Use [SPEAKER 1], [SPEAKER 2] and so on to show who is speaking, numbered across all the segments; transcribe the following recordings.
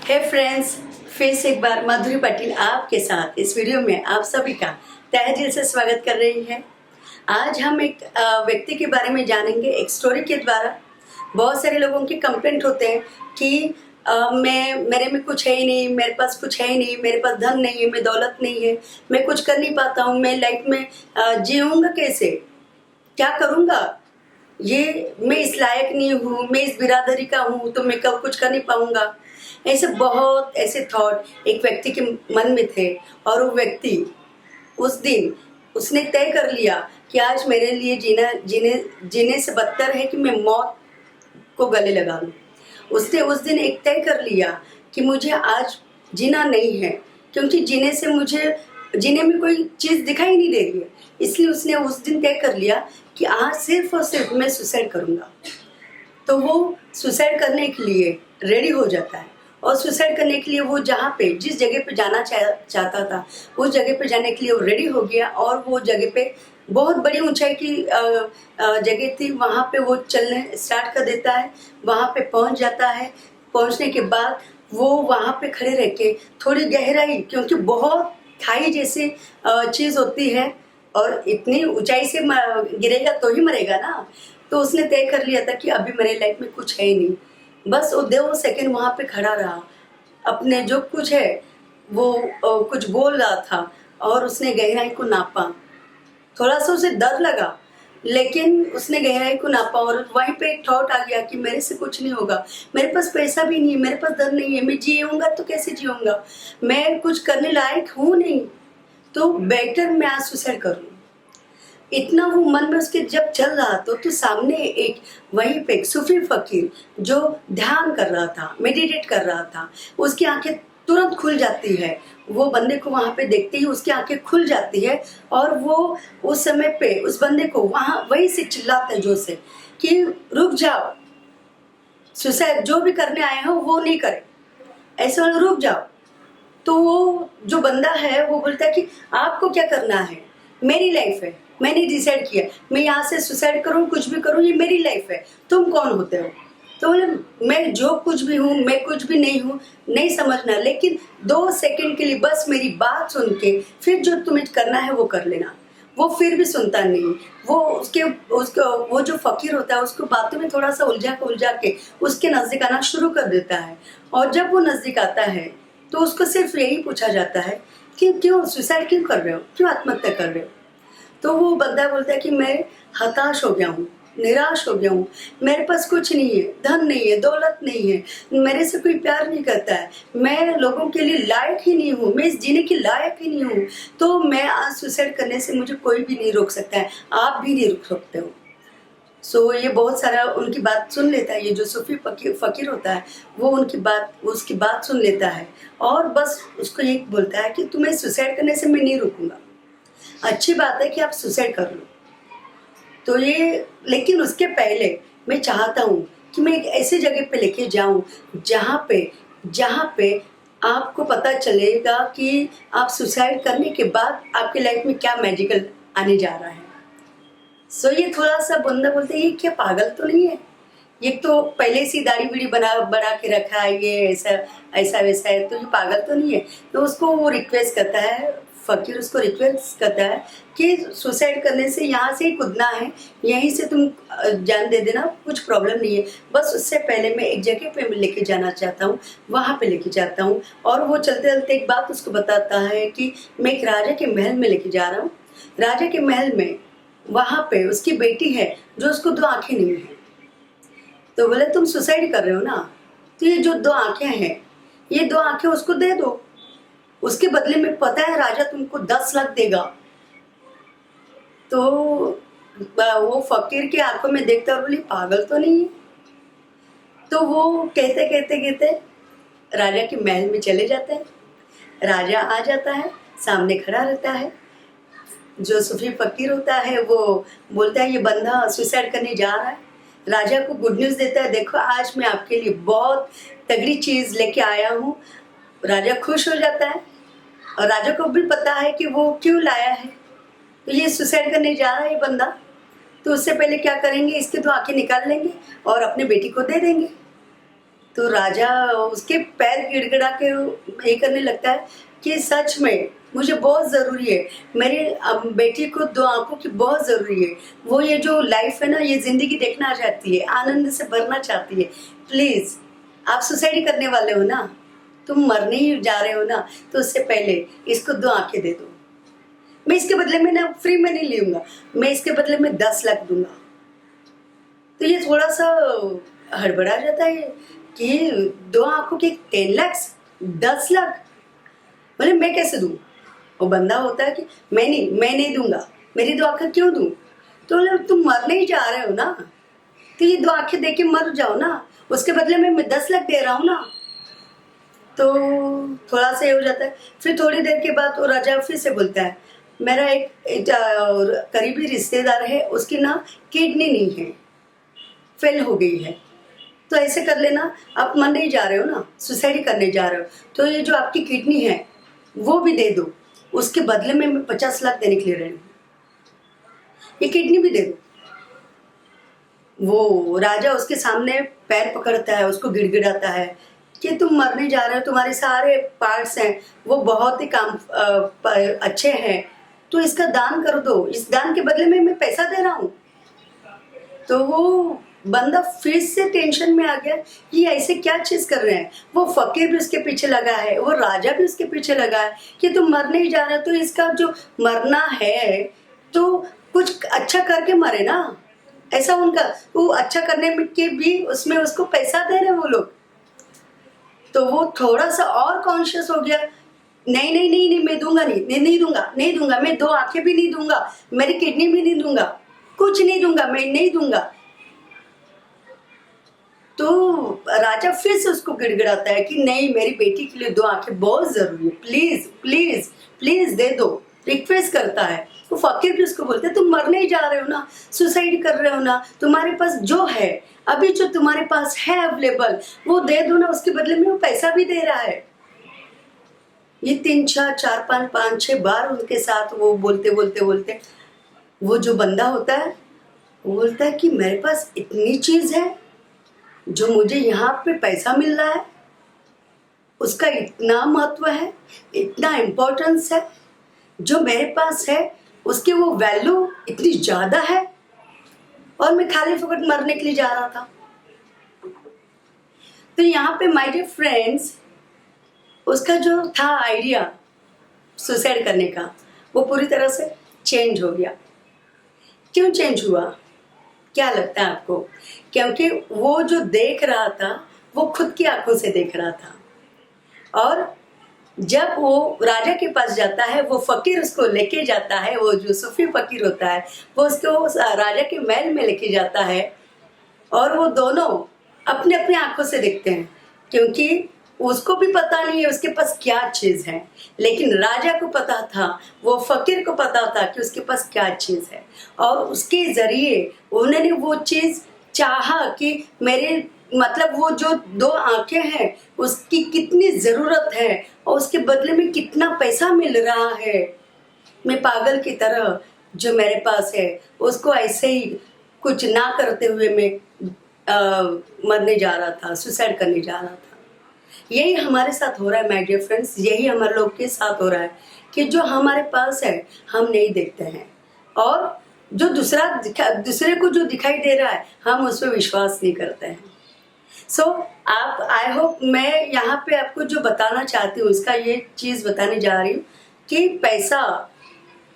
[SPEAKER 1] हे friends, फिर से एक बार माधुरी पाटिल आपके साथ इस वीडियो में आप सभी का तहे दिल से स्वागत कर रही है। आज हम एक व्यक्ति के बारे में जानेंगे। एक स्टोरी के द्वारा बहुत सारे लोगों के कंप्लेंट होते हैं कि मेरे में कुछ है ही नहीं, मेरे पास कुछ है ही नहीं, मेरे पास धन नहीं है, मैं दौलत नहीं है, मैं कुछ कर नहीं पाता हूँ, मैं लाइफ में जीऊँगा कैसे, क्या करूँगा, ये मैं इस लायक नहीं हूँ, मैं इस बिरादरी का हूँ तो मैं कब कुछ कर नहीं पाऊंगा। ऐसे बहुत ऐसे थॉट एक व्यक्ति के मन में थे और वो व्यक्ति उस दिन उसने तय कर लिया कि आज मेरे लिए जीने से बदतर है कि मैं मौत को गले लगा लूं। उसने उस दिन एक तय कर लिया कि मुझे आज जीना नहीं है, क्योंकि जीने में कोई चीज़ दिखाई नहीं दे रही है। इसलिए उसने उस दिन तय कर लिया कि आज सिर्फ और सिर्फ मैं सुसाइड करूँगा। तो वो सुसाइड करने के लिए रेडी हो जाता है और सुसाइड करने के लिए वो जिस जगह पे जाना चाहता था उस जगह पे जाने के लिए वो रेडी हो गया। और वो जगह पे बहुत बड़ी ऊंचाई की जगह थी, वहाँ पे वो चलने स्टार्ट कर देता है। वहाँ पे पहुँच जाता है। पहुँचने के बाद वो वहाँ पे खड़े रह के थोड़ी गहराई, क्योंकि बहुत खाई जैसी चीज़ होती है और इतनी ऊंचाई से गिरेगा तो ही मरेगा ना। तो उसने तय कर लिया था कि अभी मेरे लाइफ में कुछ है ही नहीं। बस वो 2 सेकंड वहाँ पे खड़ा रहा, अपने जो कुछ है वो कुछ बोल रहा था और उसने गहराई को नापा। थोड़ा सा उसे डर लगा, लेकिन उसने गहराई को नापा और वहीं पे एक थॉट आ गया कि मेरे से कुछ नहीं होगा, मेरे पास पैसा भी नहीं है, मेरे पास धन नहीं है, मैं जीऊँगा तो कैसे जीऊँगा, मैं कुछ करने लायक हूँ नहीं, तो बेटर मैं आज सुसाइड करूँ। इतना वो मन में उसके जब चल रहा तो सामने एक वहीं पे एक सूफी फकीर जो ध्यान कर रहा था, मेडिटेट कर रहा था, उसकी आंखें तुरंत खुल जाती है। वो बंदे को वहाँ पे देखते ही उसकी आंखें खुल जाती है और वो उस समय पे उस बंदे को वहीं से चिल्लाता है जोर से कि रुक जाओ, सुसाइड जो भी करने आए हो वो नहीं करे, ऐसे वाले रुक जाओ। तो वो जो बंदा है वो बोलता है कि आपको क्या करना है, मेरी लाइफ है, मैंने डिसाइड किया मैं यहाँ से सुसाइड करूँ, कुछ भी करूँ, ये मेरी लाइफ है, तुम कौन होते हो। तो बोले मैं जो कुछ भी हूँ, मैं कुछ भी नहीं हूँ, नहीं समझना, लेकिन 2 सेकंड के लिए बस मेरी बात सुन के फिर जो तुम्हें करना है वो कर लेना। वो फिर भी सुनता नहीं। वो उसको वो जो फकीर होता है उसको बातों में थोड़ा सा उलझा के उसके नज़दीक आना शुरू कर देता है। और जब वो नज़दीक आता है तो उसको सिर्फ यही पूछा जाता है कि क्यों सुसाइड क्यों कर रहे हो, क्यों आत्महत्या कर रहे हो। तो वो बंदा बोलता है कि मैं हताश हो गया हूँ, निराश हो गया हूँ, मेरे पास कुछ नहीं है, धन नहीं है, दौलत नहीं है, मेरे से कोई प्यार नहीं करता है, मैं लोगों के लिए लायक ही नहीं हूँ, मैं इस जीने की लायक ही नहीं हूँ, तो मैं आज सुसाइड करने से मुझे कोई भी नहीं रोक सकता है, आप भी नहीं रोक सकते हो। सो ये बहुत सारा उनकी बात सुन लेता है। ये जो सूफी फकीर होता है वो उसकी बात सुन लेता है और बस उसको ये बोलता है कि तुम्हें सुसाइड करने से मैं नहीं रोकूंगा, अच्छी बात है कि आप सुसाइड कर लो। तो ये लेकिन उसके पहले मैं चाहता हूँ कि मैं एक ऐसी जगह पे लेके जाऊँ जहाँ पे आपको पता चलेगा कि आप सुसाइड करने के बाद आपके लाइफ में क्या मैजिकल आने जा रहा है। सो ये थोड़ा सा बंदा बोलते हैं ये क्या पागल तो नहीं है, ये तो पहले से दाढ़ी बीड़ी बढ़ा के रखा है, ये ऐसा वैसा है, तो ये पागल तो नहीं है। तो उसको वो रिक्वेस्ट करता है, फकीर उसको रिक्वेस्ट करता है कि सुसाइड करने से यहाँ से ही कूदना है, यहीं से तुम जान दे देना, कुछ प्रॉब्लम नहीं है, बस उससे पहले मैं एक जगह पे लेके जाना चाहता हूँ, वहाँ पे लेके जाता हूँ। और वो चलते चलते एक बात उसको बताता है कि मैं एक राजा के महल में लेके जा रहा हूँ। राजा के महल में वहाँ पे उसकी बेटी है जो उसको 2 आंखें नहीं है। तो बोले तुम सुसाइड कर रहे हो ना, तो ये जो 2 आंखें हैं ये 2 आंखें उसको दे दो, उसके बदले में पता है राजा तुमको 10 लाख देगा। तो वो फकीर की आंखों में देखता और बोली पागल तो नहीं है। तो वो कहते राजा के महल में चले जाते हैं। राजा आ जाता है, सामने खड़ा रहता है। जो सूफी फकीर होता है वो बोलता है ये बंदा सुसाइड करने जा रहा है। राजा को गुड न्यूज़ देता है, देखो आज मैं आपके लिए बहुत तगड़ी चीज़ लेके आया हूँ। राजा खुश हो जाता है और राजा को भी पता है कि वो क्यों लाया है, तो ये सुसाइड करने जा रहा है ये बंदा, तो उससे पहले क्या करेंगे, इसके 2 आंखें निकाल लेंगे और अपने बेटी को दे देंगे। तो राजा उसके पैर गिड़गिड़ा के ये करने लगता है कि सच में मुझे बहुत ज़रूरी है, मेरी बेटी को 2 आंखों की बहुत ज़रूरी है। वो ये जो लाइफ है ना, ये ज़िंदगी देखना चाहती है, आनंद से भरना चाहती है। प्लीज़, आप सुसाइड करने वाले हो ना, तुम मरने ही जा रहे हो ना, तो उससे पहले इसको 2 आंखें दे दो। मैं इसके बदले में ना फ्री में नहीं लूँगा, मैं इसके बदले में 10 लाख दूंगा। तो ये थोड़ा सा हड़बड़ा जाता है कि 2 आंखों के 10 लाख, 10 लाख, बोले मैं कैसे दूँ? वो बंदा होता है कि मैं नहीं दूंगा, मेरी 2 आंखें क्यों दूँ? तो बोले तुम मरने ही जा रहे हो ना, तो ये 2 आंखें दे के मर जाओ ना, उसके बदले में मैं 10 लाख दे रहा हूँ ना। तो थोड़ा सा ये हो जाता है। फिर थोड़ी देर के बाद वो राजा फिर से बोलता है, मेरा एक करीबी रिश्तेदार है, उसकी ना किडनी नहीं है, फेल हो गई है, तो ऐसे कर लेना, आप मरने ही जा रहे हो ना, सुसाइड करने जा रहे हो, तो ये जो आपकी किडनी है वो भी दे दो, उसके बदले में मैं 50 लाख देने के लिए रही हूँ, ये किडनी भी दे दो। वो राजा उसके सामने पैर पकड़ता है, उसको गिड़गिड़ाता है कि तुम मरने जा रहे हो, तुम्हारे सारे पार्ट्स हैं वो बहुत ही अच्छे हैं, तो इसका दान कर दो, इस दान के बदले में मैं पैसा दे रहा हूँ। तो वो बंदा फिर से टेंशन में आ गया, ये ऐसे क्या चीज़ कर रहे हैं। वो फकीर भी उसके पीछे लगा है, वो राजा भी उसके पीछे लगा है कि तुम मरने ही जा रहे हो, तो इसका जो मरना है तो कुछ अच्छा करके मरे ना। ऐसा उनका वो अच्छा करने के भी उसमें उसको पैसा दे रहे वो लोग। तो वो थोड़ा सा और कॉन्शियस हो गया, नहीं मैं दूंगा नहीं दूंगा, मैं 2 आंखें भी नहीं दूंगा, मेरी किडनी भी नहीं दूंगा, कुछ नहीं दूंगा, मैं नहीं दूंगा। तो राजा फिर से उसको गिड़गिड़ाता है कि नहीं, मेरी बेटी के लिए 2 आंखें बहुत जरूरी है, प्लीज प्लीज प्लीज दे दो, रिक्वेस्ट करता है। तो फकीर भी उसको बोलते हैं तुम मरने ही जा रहे हो ना, सुसाइड कर रहे हो ना, तुम्हारे पास जो है अभी, जो तुम्हारे पास है अवेलेबल, वो दे दो ना, उसके बदले में वो पैसा भी दे रहा है। ये 3 4 5 5 6 बार उनके साथ वो बोलते वो जो बंदा होता है वो बोलता है कि मेरे पास इतनी चीज है, जो मुझे यहाँ पे पैसा मिल रहा है उसका इतना महत्व है, इतना इम्पोर्टेंस है, जो मेरे पास है उसकी वो वैल्यू इतनी ज़्यादा है, और मैं खाली फुकट मरने के लिए जा रहा था। तो यहाँ पे माय डियर फ्रेंड्स, उसका जो था आइडिया सुसाइड करने का, वो पूरी तरह से चेंज हो गया। क्यों चेंज हुआ, क्या लगता है आपको? क्योंकि वो जो देख रहा था वो खुद की आंखों से देख रहा था, और जब वो राजा के पास जाता है, वो फकीर उसको लेके जाता है, वो जो सूफी फकीर होता है वो उसको राजा के महल में लेके जाता है, और वो दोनों अपने अपने आंखों से देखते हैं, क्योंकि उसको भी पता नहीं है उसके पास क्या चीज है, लेकिन राजा को पता था, वो फकीर को पता था कि उसके पास क्या चीज है, और उसके जरिए उन्होंने वो चीज चाहा कि मेरे मतलब वो जो 2 आंखें हैं उसकी कितनी जरूरत है, और उसके बदले में कितना पैसा मिल रहा है। मैं पागल की तरह जो मेरे पास है उसको ऐसे ही कुछ ना करते हुए मैं मरने जा रहा था, सुसाइड करने जा रहा था। यही हमारे साथ हो रहा है माय डियर फ्रेंड्स, यही हमारे लोग के साथ हो रहा है कि जो हमारे पास है हम नहीं देखते हैं, और जो दूसरे को जो दिखाई दे रहा है हम उस पर विश्वास नहीं करते हैं। सो आप, आई होप मैं यहाँ पे आपको जो बताना चाहती हूँ उसका ये चीज़ बताने जा रही हूँ कि पैसा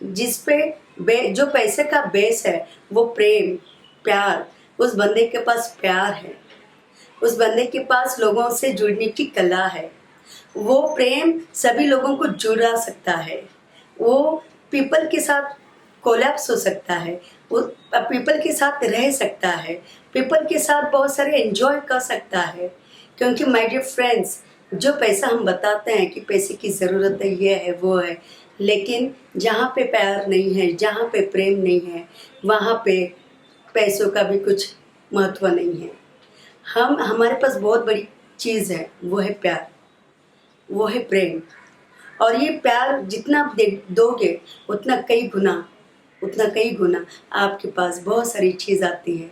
[SPEAKER 1] जिस पे जो पैसे का बेस है वो प्रेम प्यार, उस बंदे के पास प्यार है, उस बंदे के पास लोगों से जुड़ने की कला है, वो प्रेम सभी लोगों को जुड़ा सकता है, वो पीपल के साथ कोलैप्स हो सकता है, वो पीपल के साथ रह सकता है, पीपल के साथ बहुत सारे एंजॉय कर सकता है। क्योंकि माय डियर फ्रेंड्स, जो पैसा हम बताते हैं कि पैसे की ज़रूरत है, ये है वो है, लेकिन जहाँ पे प्यार नहीं है, जहाँ पे प्रेम नहीं है, वहाँ पे पैसों का भी कुछ महत्व नहीं है। हमारे पास बहुत बड़ी चीज़ है, वो है प्यार, वो है प्रेम, और ये प्यार जितना आप दोगे उतना कई गुना आपके पास बहुत सारी चीज़ आती है।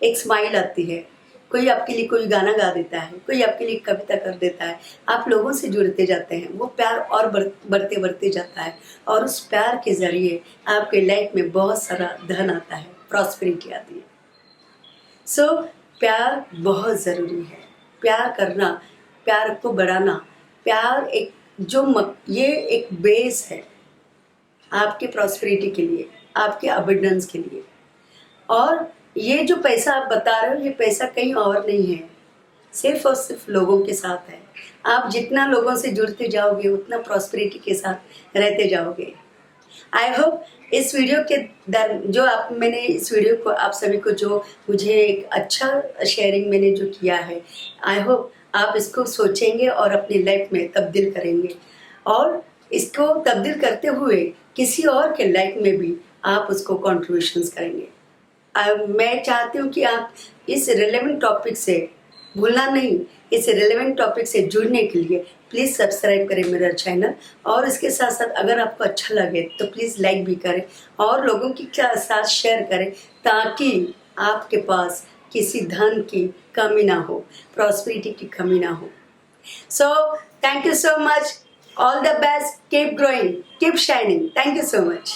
[SPEAKER 1] एक स्माइल आती है, कोई आपके लिए कोई गाना गा देता है, कोई आपके लिए कविता कर देता है, आप लोगों से जुड़ते जाते हैं, वो प्यार और बढ़ते बढ़ते जाता है और उस प्यार के ज़रिए आपके लाइफ में बहुत सारा धन आता है, प्रॉस्पेरिटी आती है। सो प्यार बहुत ज़रूरी है। प्यार करना, प्यार को बढ़ाना, प्यार ये एक बेस है आपके प्रॉस्पेरिटी के लिए, आपके अबंडेंस के लिए। और ये जो पैसा आप बता रहे हो, ये पैसा कहीं और नहीं है, सिर्फ और सिर्फ लोगों के साथ है। आप जितना लोगों से जुड़ते जाओगे उतना प्रॉस्पेरिटी के साथ रहते जाओगे। आई होप इस वीडियो के मैंने इस वीडियो को आप सभी को जो मुझे एक अच्छा शेयरिंग मैंने जो किया है, आई होप आप इसको सोचेंगे और अपनी लाइफ में तब्दील करेंगे और इसको तब्दील करते हुए किसी और के लाइफ में भी आप उसको कॉन्ट्रीब्यूशंस करेंगे। मैं चाहती हूँ कि आप इस रिलेवेंट टॉपिक से भूलना नहीं, इस रिलेवेंट टॉपिक से जुड़ने के लिए प्लीज़ सब्सक्राइब करें मेरा चैनल और इसके साथ साथ अगर आपको अच्छा लगे तो प्लीज़ लाइक भी करें और लोगों के साथ शेयर करें ताकि आपके पास किसी धन की कमी ना हो, प्रॉस्पेरिटी की कमी ना हो। So thank you so much, all the best, keep growing, keep shining, thank you so much.